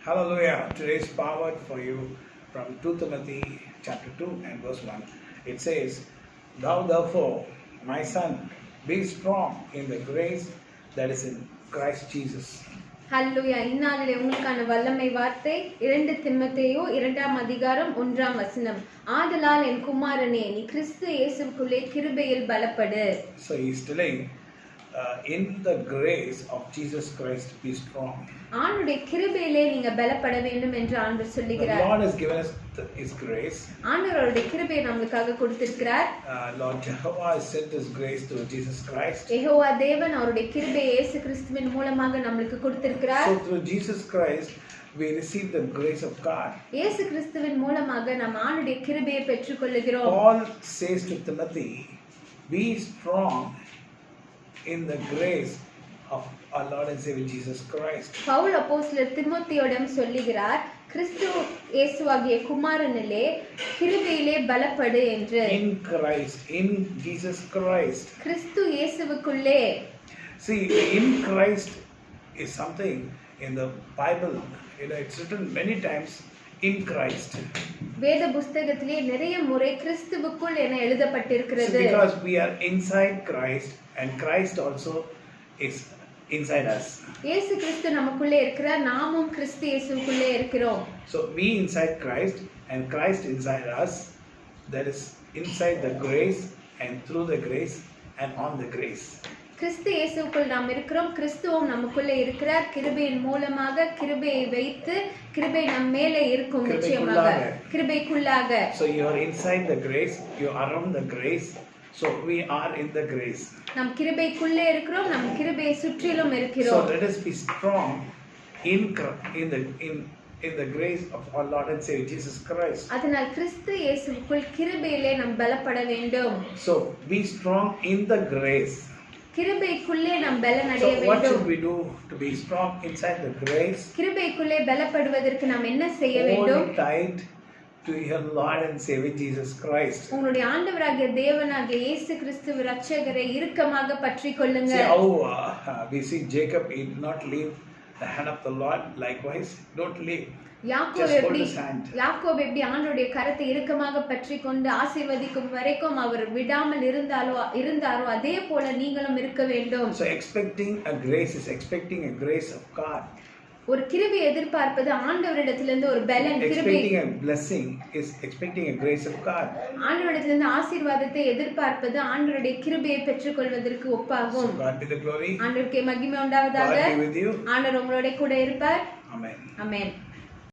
Hallelujah. Today is powered for you from 2 Timothy chapter 2 and verse 1. It says, Thou therefore, my son, be strong in the grace that is in Christ Jesus. ஹல்லேலூயா. இந்நாளிலே உங்களுக்கான வல்லமை வார்த்தை 2 திமோத்தேயு 2ஆம் அதிகாரம் 1ஆம் வசனம். ஆதலால் என் குமாரனே, நீ கிறிஸ்து இயேசுவுக்குள்ளே கிருபையில் பலப்படு. So he is telling, in the grace of Jesus Christ be strong. ஆண்டவருடைய கிருபையிலே நீங்க பலப்பட வேண்டும் என்று ஆண்டவர் சொல்லுகிறார். The Lord has given us his grace. ஆண்டவருடைய கிருபையை நமக்காக கொடுத்திருக்கிறார். Lord Jehovah has sent his grace through Jesus Christ. Jehovah தேவன் அவருடைய கிருபையை இயேசு கிறிஸ்துவின் மூலமாக நமக்கு கொடுத்திருக்கிறார். So through Jesus Christ we receive the grace of God. இயேசு கிறிஸ்துவின் மூலமாக நாம் ஆண்டவருடைய கிருபையை பெற்றுக்கொள்கிறோம். Paul says to Timothy, be strong in the grace of our Lord and Savior Jesus Christ. Pavul அப்போஸ்தலர் தீமோத்தேயுவிடம் சொல்லுகிறார், கிறிஸ்து இயேசுவாகிய குமாரனிலே கிருபையிலே பலப்படு என்று. In Christ, in Jesus Christ. Kristu இயேசுவுக்குள்ளே. See, in Christ is something in the Bible, it's written many times in Christ. வேத புத்தகத்திலே நிறைய முறை கிறிஸ்துவுக்குள் என எழுதப்பட்டிருக்கிறது. Because we are inside Christ and Christ also is inside us. இயேசு கிறிஸ்து நமக்குள்ளே இருக்கிறார், நாமும் கிறிஸ்து இயேசுவுக்குள்ளே இருக்கிறோம். So we inside Christ and Christ inside us. That is inside the grace and through the grace and on the grace. கிறிஸ்து இயேசுவுக்குள் நாம் இருக்கிறோம், கிறிஸ்துவும் நமக்குள்ளே இருக்கிறார். கிருபையின் மூலமாக கிருபையை வைத்து கிருபை நம் மேலே இருக்கும் நிச்சயமாக. கிருபைக்குள்ளாக. So you are inside the grace, you are around the grace. So we are in the grace. நாம் கிருபைக்குள்ளே இருக்கிறோம், நாம் கிருபையை சுற்றிலும் So இருக்கிறோம். let us be strong in the grace of our Lord and Savior Jesus Christ. அதனால் கிறிஸ்து இயேசுவுக்குள் கிருபையிலே நாம் பலப்பட வேண்டும். So be strong in the grace. கிருபைக்குள்ளே நாம் பலன் அடைய So what வேண்டும். should we do to be strong inside the grace? கிருபைக்குள்ளே பலப்படுவதற்கு நாம் என்ன செய்ய வேண்டும்? Hold tight to your Lord and Savior Jesus Christ. உங்களுடைய ஆண்டவராகிய தேவனாகிய இயேசு கிறிஸ்து இரட்சகரை இறுக்கமாக பற்றிக் கொள்ளுங்க. See how we see Jacob, he did not leave the hand of the Lord. Likewise, don't leave. யாக்கோபு எப்படி ஆண்டவருடைய கரத்தை இறுக்கமாக பற்றிக் கொண்டு ஆசீர்வதிக்கும் வரைக்கும் அவர் விடாமல் இருந்தாரோ அதே போல நீங்களும் இருக்க வேண்டும். So expecting a grace is expecting a grace of God. ஒரு கிருபை எதிர்பார்ப்பது ஆண்டவரிடத்திலிருந்து ஒரு பலன். Expecting a blessing is expecting a grace of God. ஆண்டவரிடத்திலிருந்து ஆசீர்வாதத்தை எதிர்பார்ப்பது ஆண்டவருடைய கிருபையை பெற்றுக்கொள்வதற்கு ஒப்பாகும். So God be the glory. ஆண்டவருக்கே மகிமை உண்டாவதாக. God be with you. ஆண்டவர் உங்களோட கூட இருப்பார். Amen. ஆமென்.